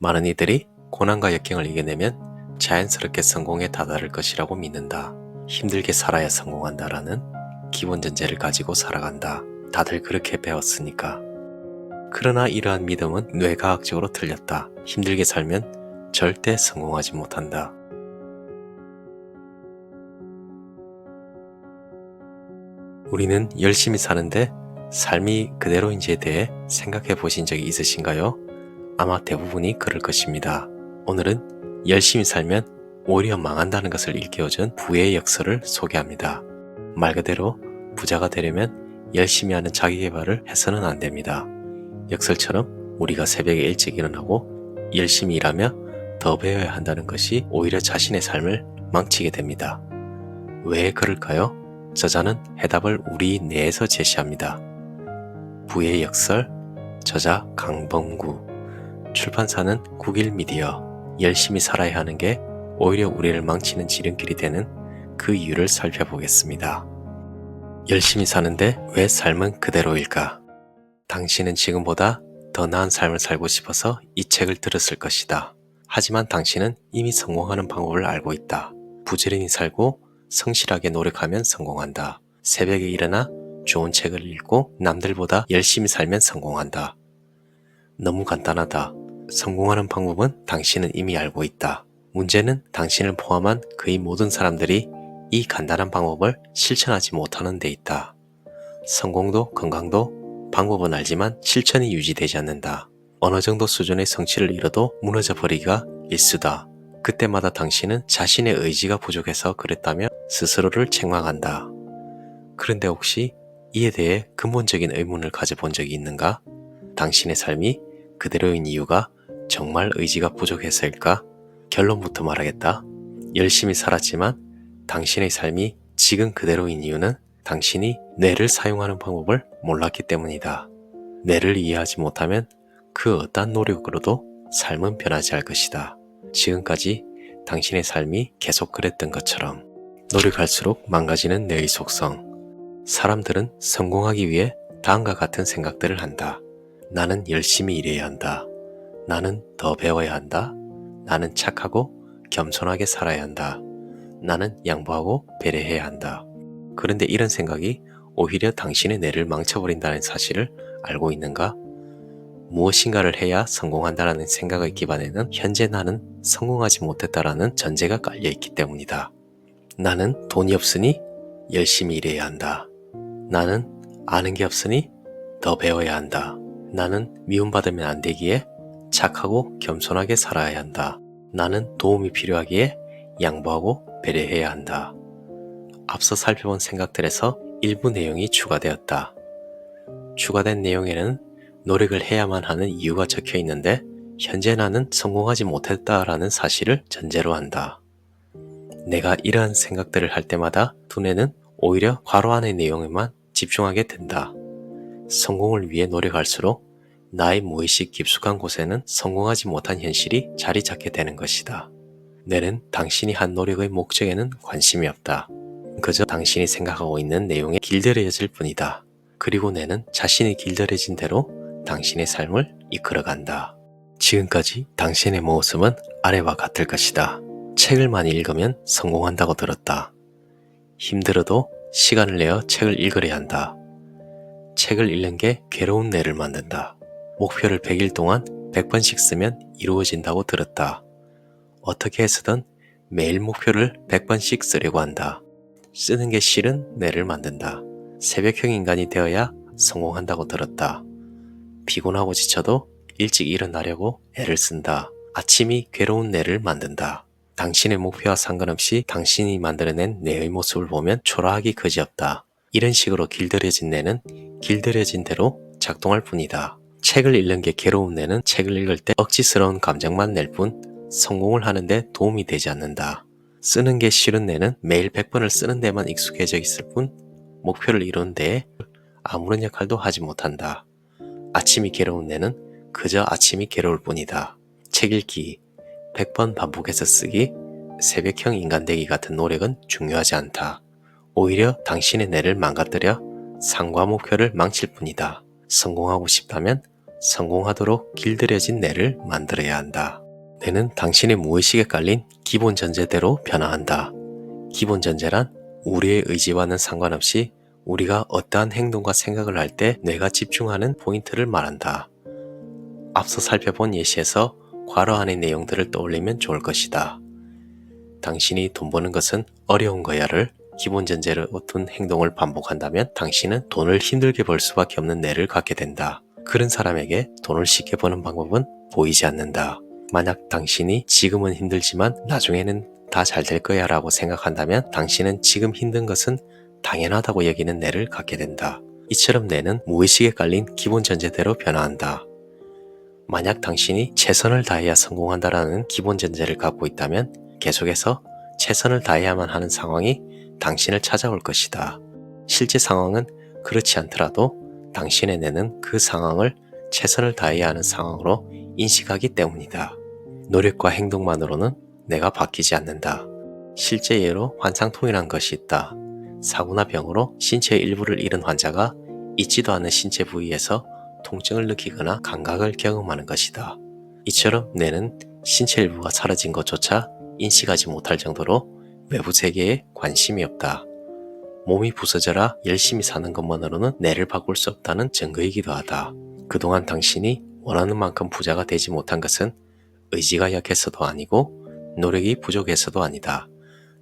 많은 이들이 고난과 역경을 이겨내면 자연스럽게 성공에 다다를 것이라고 믿는다. 힘들게 살아야 성공한다라는 기본 전제를 가지고 살아간다. 다들 그렇게 배웠으니까. 그러나 이러한 믿음은 뇌과학적으로 틀렸다. 힘들게 살면 절대 성공하지 못한다. 우리는 열심히 사는데 삶이 그대로인지에 대해 생각해 보신 적이 있으신가요? 아마 대부분이 그럴 것입니다. 오늘은 열심히 살면 오히려 망한다는 것을 일깨워준 부의 역설을 소개합니다. 말 그대로 부자가 되려면 열심히 하는 자기계발을 해서는 안 됩니다. 역설처럼 우리가 새벽에 일찍 일어나고 열심히 일하며 더 배워야 한다는 것이 오히려 자신의 삶을 망치게 됩니다. 왜 그럴까요? 저자는 해답을 우리 뇌에서 제시합니다. 부의 역설, 저자 강범구, 출판사는 국일미디어. 열심히 살아야 하는 게 오히려 우리를 망치는 지름길이 되는 그 이유를 살펴보겠습니다. 열심히 사는데 왜 삶은 그대로일까? 당신은 지금보다 더 나은 삶을 살고 싶어서 이 책을 들었을 것이다. 하지만 당신은 이미 성공하는 방법을 알고 있다. 부지런히 살고 성실하게 노력하면 성공한다. 새벽에 일어나 좋은 책을 읽고 남들보다 열심히 살면 성공한다. 너무 간단하다. 성공하는 방법은 당신은 이미 알고 있다. 문제는 당신을 포함한 거의 모든 사람들이 이 간단한 방법을 실천하지 못하는 데 있다. 성공도 건강도 방법은 알지만 실천이 유지되지 않는다. 어느 정도 수준의 성취를 이뤄도 무너져 버리기가 일수다. 그때마다 당신은 자신의 의지가 부족해서 그랬다며 스스로를 책망한다. 그런데 혹시 이에 대해 근본적인 의문을 가져본 적이 있는가? 당신의 삶이 그대로인 이유가 정말 의지가 부족해서일까? 결론부터 말하겠다. 열심히 살았지만 당신의 삶이 지금 그대로인 이유는 당신이 뇌를 사용하는 방법을 몰랐기 때문이다. 뇌를 이해하지 못하면 그 어떠한 노력으로도 삶은 변하지 않을 것이다. 지금까지 당신의 삶이 계속 그랬던 것처럼 노력할수록 망가지는 뇌의 속성. 사람들은 성공하기 위해 다음과 같은 생각들을 한다. 나는 열심히 일해야 한다. 나는 더 배워야 한다. 나는 착하고 겸손하게 살아야 한다. 나는 양보하고 배려해야 한다. 그런데 이런 생각이 오히려 당신의 뇌를 망쳐버린다는 사실을 알고 있는가? 무엇인가를 해야 성공한다는 생각의 기반에는 현재 나는 성공하지 못했다라는 전제가 깔려있기 때문이다. 나는 돈이 없으니 열심히 일해야 한다. 나는 아는 게 없으니 더 배워야 한다. 나는 미움받으면 안 되기에 착하고 겸손하게 살아야 한다. 나는 도움이 필요하기에 양보하고 배려해야 한다. 앞서 살펴본 생각들에서 일부 내용이 추가되었다. 추가된 내용에는 노력을 해야만 하는 이유가 적혀 있는데 현재 나는 성공하지 못했다라는 사실을 전제로 한다. 내가 이러한 생각들을 할 때마다 두뇌는 오히려 괄호 안의 내용에만 집중하게 된다. 성공을 위해 노력할수록 나의 무의식 깊숙한 곳에는 성공하지 못한 현실이 자리 잡게 되는 것이다. 뇌는 당신이 한 노력의 목적에는 관심이 없다. 그저 당신이 생각하고 있는 내용에 길들여질 뿐이다. 그리고 뇌는 자신이 길들여진 대로 당신의 삶을 이끌어간다. 지금까지 당신의 모습은 아래와 같을 것이다. 책을 많이 읽으면 성공한다고 들었다. 힘들어도 시간을 내어 책을 읽으려 한다. 책을 읽는 게 괴로운 뇌를 만든다. 목표를 100일 동안 100번씩 쓰면 이루어진다고 들었다. 어떻게 해서든 매일 목표를 100번씩 쓰려고 한다. 쓰는 게 싫은 뇌를 만든다. 새벽형 인간이 되어야 성공한다고 들었다. 피곤하고 지쳐도 일찍 일어나려고 애를 쓴다. 아침이 괴로운 뇌를 만든다. 당신의 목표와 상관없이 당신이 만들어낸 뇌의 모습을 보면 초라하기 그지없다. 이런 식으로 길들여진 뇌는 길들여진 대로 작동할 뿐이다. 책을 읽는 게 괴로운 뇌는 책을 읽을 때 억지스러운 감정만 낼 뿐 성공을 하는데 도움이 되지 않는다. 쓰는 게 싫은 뇌는 매일 100번을 쓰는 데만 익숙해져 있을 뿐 목표를 이루는 데에 아무런 역할도 하지 못한다. 아침이 괴로운 뇌는 그저 아침이 괴로울 뿐이다. 책 읽기, 100번 반복해서 쓰기, 새벽형 인간 되기 같은 노력은 중요하지 않다. 오히려 당신의 뇌를 망가뜨려 상과 목표를 망칠 뿐이다. 성공하고 싶다면 성공하도록 길들여진 뇌를 만들어야 한다. 뇌는 당신의 무의식에 깔린 기본 전제대로 변화한다. 기본 전제란 우리의 의지와는 상관없이 우리가 어떠한 행동과 생각을 할 때 뇌가 집중하는 포인트를 말한다. 앞서 살펴본 예시에서 괄호 안의 내용들을 떠올리면 좋을 것이다. 당신이 돈 버는 것은 어려운 거야를 기본 전제로 둔 행동을 반복한다면 당신은 돈을 힘들게 벌 수밖에 없는 뇌를 갖게 된다. 그런 사람에게 돈을 쉽게 버는 방법은 보이지 않는다. 만약 당신이 지금은 힘들지만 나중에는 다 잘 될 거야 라고 생각한다면 당신은 지금 힘든 것은 당연하다고 여기는 뇌를 갖게 된다. 이처럼 뇌는 무의식에 깔린 기본 전제대로 변화한다. 만약 당신이 최선을 다해야 성공한다라는 기본 전제를 갖고 있다면 계속해서 최선을 다해야만 하는 상황이 당신을 찾아올 것이다. 실제 상황은 그렇지 않더라도 당신의 뇌는 그 상황을 최선을 다해야 하는 상황으로 인식하기 때문이다. 노력과 행동만으로는 뇌가 바뀌지 않는다. 실제 예로 환상통이란 것이 있다. 사고나 병으로 신체의 일부를 잃은 환자가 잊지도 않은 신체 부위에서 통증을 느끼거나 감각을 경험하는 것이다. 이처럼 뇌는 신체 일부가 사라진 것조차 인식하지 못할 정도로 외부 세계에 관심이 없다. 몸이 부서져라 열심히 사는 것만으로는 뇌를 바꿀 수 없다는 증거이기도 하다. 그동안 당신이 원하는 만큼 부자가 되지 못한 것은 의지가 약해서도 아니고 노력이 부족해서도 아니다.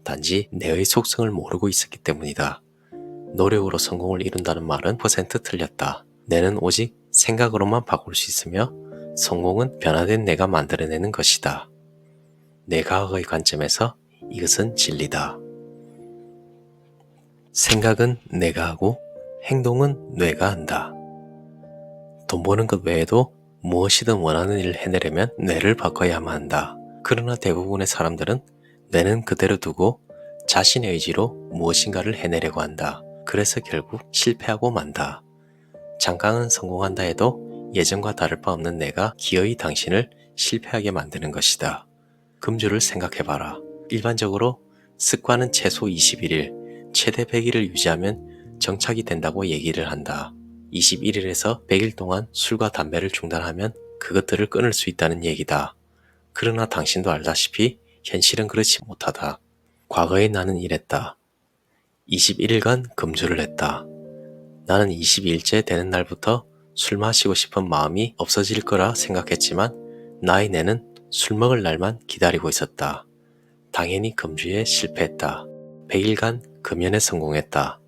단지 뇌의 속성을 모르고 있었기 때문이다. 노력으로 성공을 이룬다는 말은 퍼센트 틀렸다. 뇌는 오직 생각으로만 바꿀 수 있으며 성공은 변화된 뇌가 만들어내는 것이다. 내 과학의 관점에서 이것은 진리다. 생각은 내가 하고 행동은 뇌가 한다. 돈 버는 것 외에도 무엇이든 원하는 일을 해내려면 뇌를 바꿔야만 한다. 그러나 대부분의 사람들은 뇌는 그대로 두고 자신의 의지로 무엇인가를 해내려고 한다. 그래서 결국 실패하고 만다. 잠깐은 성공한다 해도 예전과 다를 바 없는 뇌가 기어이 당신을 실패하게 만드는 것이다. 금주를 생각해봐라. 일반적으로 습관은 최소 21일, 최대 100일을 유지하면 정착이 된다고 얘기를 한다. 21일에서 100일 동안 술과 담배를 중단하면 그것들을 끊을 수 있다는 얘기다. 그러나 당신도 알다시피 현실은 그렇지 못하다. 과거에 나는 이랬다. 21일간 금주를 했다. 나는 22일째 되는 날부터 술 마시고 싶은 마음이 없어질 거라 생각했지만 나의 뇌는 술 먹을 날만 기다리고 있었다. 당연히 금주에 실패했다. 100일간 금연에 성공했다.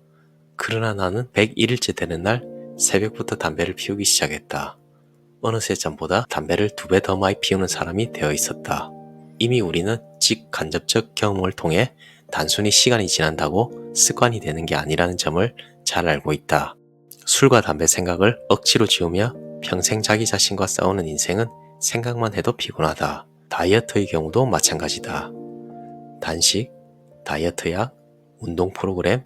그러나 나는 101일째 되는 날 새벽부터 담배를 피우기 시작했다. 어느새 전보다 담배를 2배 더 많이 피우는 사람이 되어 있었다. 이미 우리는 직간접적 경험을 통해 단순히 시간이 지난다고 습관이 되는 게 아니라는 점을 잘 알고 있다. 술과 담배 생각을 억지로 지우며 평생 자기 자신과 싸우는 인생은 생각만 해도 피곤하다. 다이어트의 경우도 마찬가지다. 단식, 다이어트 약, 운동 프로그램,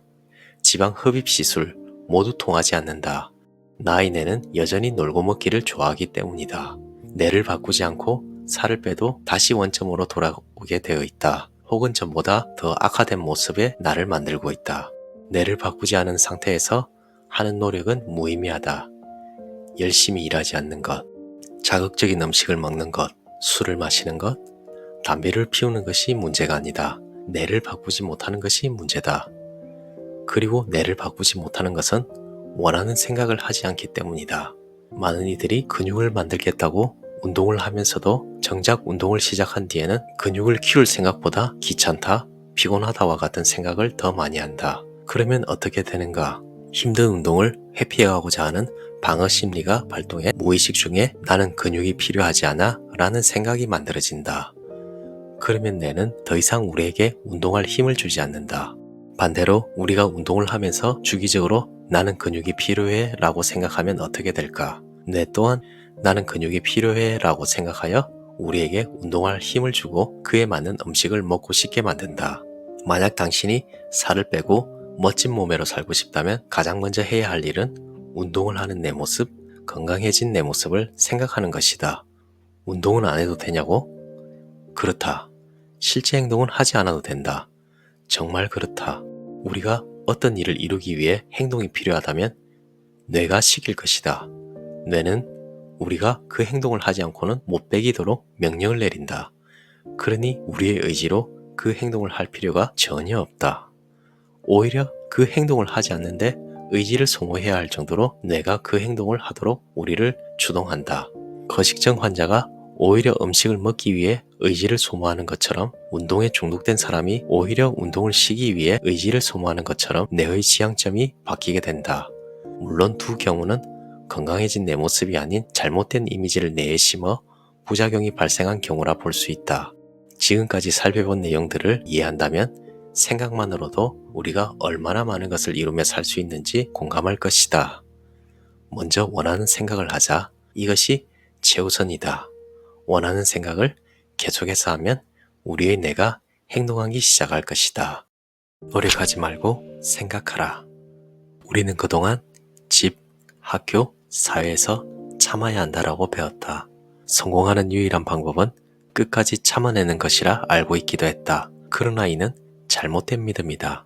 지방 흡입 시술 모두 통하지 않는다. 나의 뇌는 여전히 놀고 먹기를 좋아하기 때문이다. 뇌를 바꾸지 않고 살을 빼도 다시 원점으로 돌아오게 되어 있다. 혹은 전보다 더 악화된 모습의 나를 만들고 있다. 뇌를 바꾸지 않은 상태에서 하는 노력은 무의미하다. 열심히 일하지 않는 것, 자극적인 음식을 먹는 것, 술을 마시는 것, 담배를 피우는 것이 문제가 아니다. 뇌를 바꾸지 못하는 것이 문제다. 그리고 뇌를 바꾸지 못하는 것은 원하는 생각을 하지 않기 때문이다. 많은 이들이 근육을 만들겠다고 운동을 하면서도 정작 운동을 시작한 뒤에는 근육을 키울 생각보다 귀찮다, 피곤하다와 같은 생각을 더 많이 한다. 그러면 어떻게 되는가? 힘든 운동을 회피해가고자 하는 방어 심리가 발동해 무의식 중에 나는 근육이 필요하지 않아 라는 생각이 만들어진다. 그러면 뇌는 더 이상 우리에게 운동할 힘을 주지 않는다. 반대로 우리가 운동을 하면서 주기적으로 나는 근육이 필요해 라고 생각하면 어떻게 될까? 뇌 또한 나는 근육이 필요해 라고 생각하여 우리에게 운동할 힘을 주고 그에 맞는 음식을 먹고 싶게 만든다. 만약 당신이 살을 빼고 멋진 몸매로 살고 싶다면 가장 먼저 해야 할 일은 운동을 하는 내 모습, 건강해진 내 모습을 생각하는 것이다. 운동은 안 해도 되냐고? 그렇다. 실제 행동은 하지 않아도 된다. 정말 그렇다. 우리가 어떤 일을 이루기 위해 행동이 필요하다면 뇌가 시킬 것이다. 뇌는 우리가 그 행동을 하지 않고는 못 배기도록 명령을 내린다. 그러니 우리의 의지로 그 행동을 할 필요가 전혀 없다. 오히려 그 행동을 하지 않는데 의지를 소모해야 할 정도로 뇌가 그 행동을 하도록 우리를 주동한다. 거식증 환자가 오히려 음식을 먹기 위해 의지를 소모하는 것처럼 운동에 중독된 사람이 오히려 운동을 쉬기 위해 의지를 소모하는 것처럼 뇌의 지향점이 바뀌게 된다. 물론 두 경우는 건강해진 내 모습이 아닌 잘못된 이미지를 뇌에 심어 부작용이 발생한 경우라 볼 수 있다. 지금까지 살펴본 내용들을 이해한다면 생각만으로도 우리가 얼마나 많은 것을 이루며 살 수 있는지 공감할 것이다. 먼저 원하는 생각을 하자. 이것이 최우선이다. 원하는 생각을 계속해서 하면 우리의 뇌가 행동하기 시작할 것이다. 노력하지 말고 생각하라. 우리는 그동안 집, 학교, 사회에서 참아야 한다라고 배웠다. 성공하는 유일한 방법은 끝까지 참아내는 것이라 알고 있기도 했다. 그러나 이는 잘못된 믿음이다.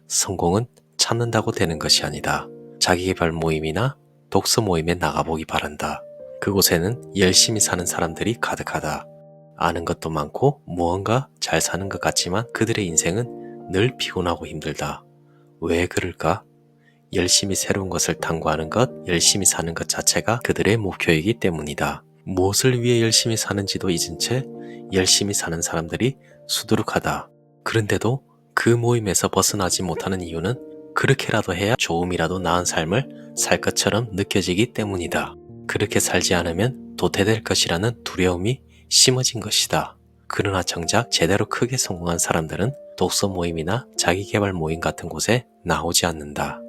성공은 참는다고 되는 것이 아니다. 자기계발 모임이나 독서 모임에 나가보기 바란다. 그곳에는 열심히 사는 사람들이 가득하다. 아는 것도 많고 무언가 잘 사는 것 같지만 그들의 인생은 늘 피곤하고 힘들다. 왜 그럴까? 열심히 새로운 것을 탐구하는 것, 열심히 사는 것 자체가 그들의 목표이기 때문이다. 무엇을 위해 열심히 사는지도 잊은 채 열심히 사는 사람들이 수두룩하다. 그런데도 그 모임에서 벗어나지 못하는 이유는 그렇게라도 해야 조금이라도 나은 삶을 살 것처럼 느껴지기 때문이다. 그렇게 살지 않으면 도태될 것이라는 두려움이 심어진 것이다. 그러나 정작 제대로 크게 성공한 사람들은 독서 모임이나 자기계발 모임 같은 곳에 나오지 않는다.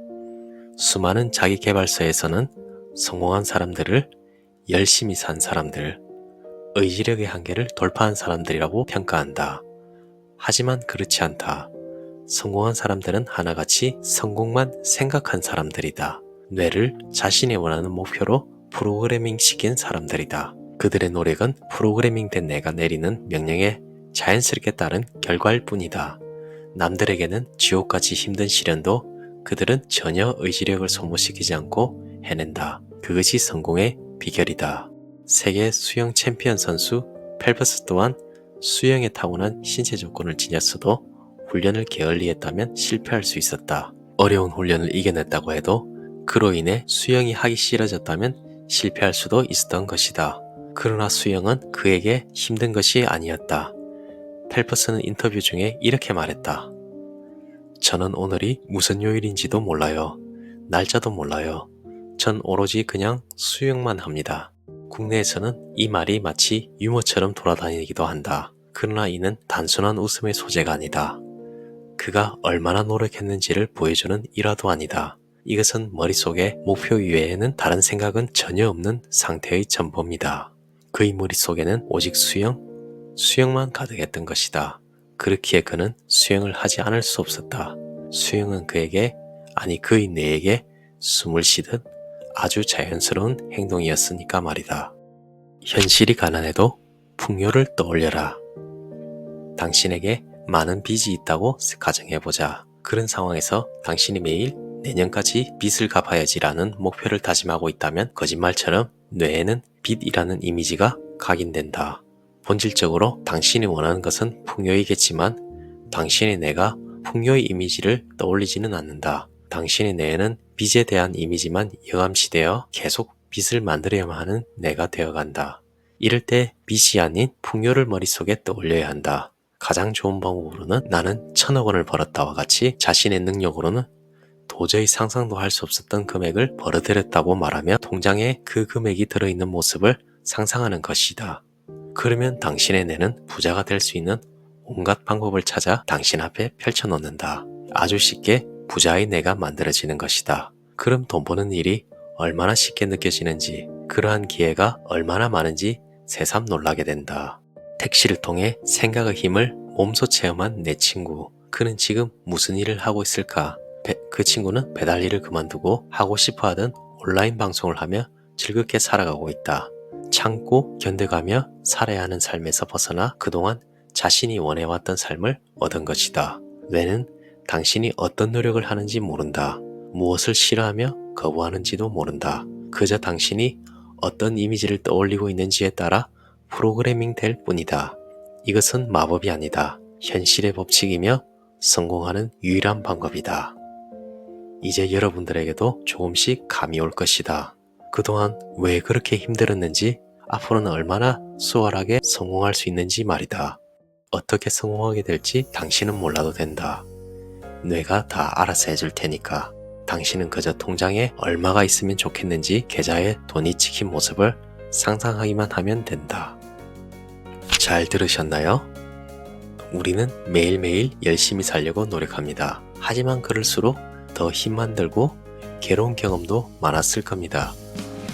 수많은 자기계발서에서는 성공한 사람들을 열심히 산 사람들, 의지력의 한계를 돌파한 사람들이라고 평가한다. 하지만 그렇지 않다. 성공한 사람들은 하나같이 성공만 생각한 사람들이다. 뇌를 자신이 원하는 목표로 프로그래밍 시킨 사람들이다. 그들의 노력은 프로그래밍된 뇌가 내리는 명령에 자연스럽게 따른 결과일 뿐이다. 남들에게는 지옥같이 힘든 시련도 그들은 전혀 의지력을 소모시키지 않고 해낸다. 그것이 성공의 비결이다. 세계 수영 챔피언 선수 펠프스 또한 수영에 타고난 신체 조건을 지녔어도 훈련을 게을리했다면 실패할 수 있었다. 어려운 훈련을 이겨냈다고 해도 그로 인해 수영이 하기 싫어졌다면 실패할 수도 있었던 것이다. 그러나 수영은 그에게 힘든 것이 아니었다. 펠프스는 인터뷰 중에 이렇게 말했다. 저는 오늘이 무슨 요일인지도 몰라요. 날짜도 몰라요. 전 오로지 그냥 수영만 합니다. 국내에서는 이 말이 마치 유머처럼 돌아다니기도 한다. 그러나 이는 단순한 웃음의 소재가 아니다. 그가 얼마나 노력했는지를 보여주는 일화도 아니다. 이것은 머릿속에 목표 이외에는 다른 생각은 전혀 없는 상태의 전부입니다. 그의 머릿속에는 오직 수영만 가득했던 것이다. 그렇기에 그는 수영을 하지 않을 수 없었다. 수영은 그에게, 아니 그의 뇌에게 숨을 쉬듯 아주 자연스러운 행동이었으니까 말이다. 현실이 가난해도 풍요를 떠올려라. 당신에게 많은 빚이 있다고 가정해보자. 그런 상황에서 당신이 매일 내년까지 빚을 갚아야지라는 목표를 다짐하고 있다면 거짓말처럼 뇌에는 빚이라는 이미지가 각인된다. 본질적으로 당신이 원하는 것은 풍요이겠지만 당신의 뇌가 풍요의 이미지를 떠올리지는 않는다. 당신의 뇌에는 빚에 대한 이미지만 여감시되어 계속 빚을 만들어야만 하는 뇌가 되어간다. 이럴 때 빚이 아닌 풍요를 머릿속에 떠올려야 한다. 가장 좋은 방법으로는 나는 1,000억 원을 벌었다와 같이 자신의 능력으로는 도저히 상상도 할 수 없었던 금액을 벌어들였다고 말하며 통장에 그 금액이 들어있는 모습을 상상하는 것이다. 그러면 당신의 뇌는 부자가 될 수 있는 온갖 방법을 찾아 당신 앞에 펼쳐놓는다. 아주 쉽게 부자의 뇌가 만들어지는 것이다. 그럼 돈 버는 일이 얼마나 쉽게 느껴지는지, 그러한 기회가 얼마나 많은지 새삼 놀라게 된다. 택시를 통해 생각의 힘을 몸소 체험한 내 친구. 그는 지금 무슨 일을 하고 있을까? 그 친구는 배달 일을 그만두고 하고 싶어하던 온라인 방송을 하며 즐겁게 살아가고 있다. 참고 견뎌가며 살아야 하는 삶에서 벗어나 그동안 자신이 원해왔던 삶을 얻은 것이다. 뇌는 당신이 어떤 노력을 하는지 모른다. 무엇을 싫어하며 거부하는지도 모른다. 그저 당신이 어떤 이미지를 떠올리고 있는지에 따라 프로그래밍 될 뿐이다. 이것은 마법이 아니다. 현실의 법칙이며 성공하는 유일한 방법이다. 이제 여러분들에게도 조금씩 감이 올 것이다. 그동안 왜 그렇게 힘들었는지, 앞으로는 얼마나 수월하게 성공할 수 있는지 말이다. 어떻게 성공하게 될지 당신은 몰라도 된다. 뇌가 다 알아서 해줄 테니까. 당신은 그저 통장에 얼마가 있으면 좋겠는지 계좌에 돈이 찍힌 모습을 상상하기만 하면 된다. 잘 들으셨나요? 우리는 매일매일 열심히 살려고 노력합니다. 하지만 그럴수록 더 힘만 들고 괴로운 경험도 많았을 겁니다.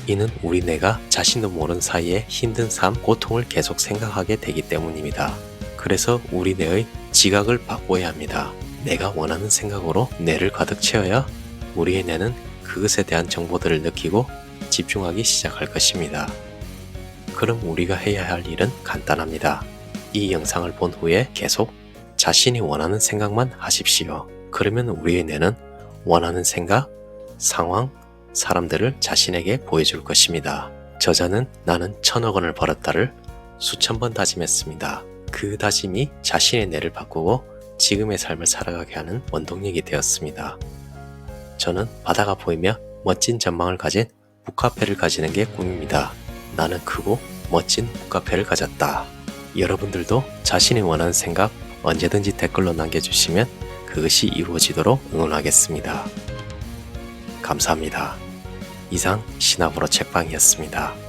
이는 우리 뇌가 자신도 모르는 사이에 힘든 삶, 고통을 계속 생각하게 되기 때문입니다. 그래서 우리 뇌의 지각을 바꿔야 합니다. 내가 원하는 생각으로 뇌를 가득 채워야 우리의 뇌는 그것에 대한 정보들을 느끼고 집중하기 시작할 것입니다. 그럼 우리가 해야 할 일은 간단합니다. 이 영상을 본 후에 계속 자신이 원하는 생각만 하십시오. 그러면 우리의 뇌는 원하는 생각, 상황, 사람들을 자신에게 보여줄 것입니다. 저자는 나는 1000억 원을 벌었다를 수천 번 다짐했습니다. 그 다짐이 자신의 뇌를 바꾸고 지금의 삶을 살아가게 하는 원동력이 되었습니다. 저는 바다가 보이며 멋진 전망을 가진 북카페를 가지는 게 꿈입니다. 나는 크고 멋진 북카페를 가졌다. 여러분들도 자신이 원하는 생각 언제든지 댓글로 남겨주시면 그것이 이루어지도록 응원하겠습니다. 감사합니다. 이상 신압으로 책방이었습니다.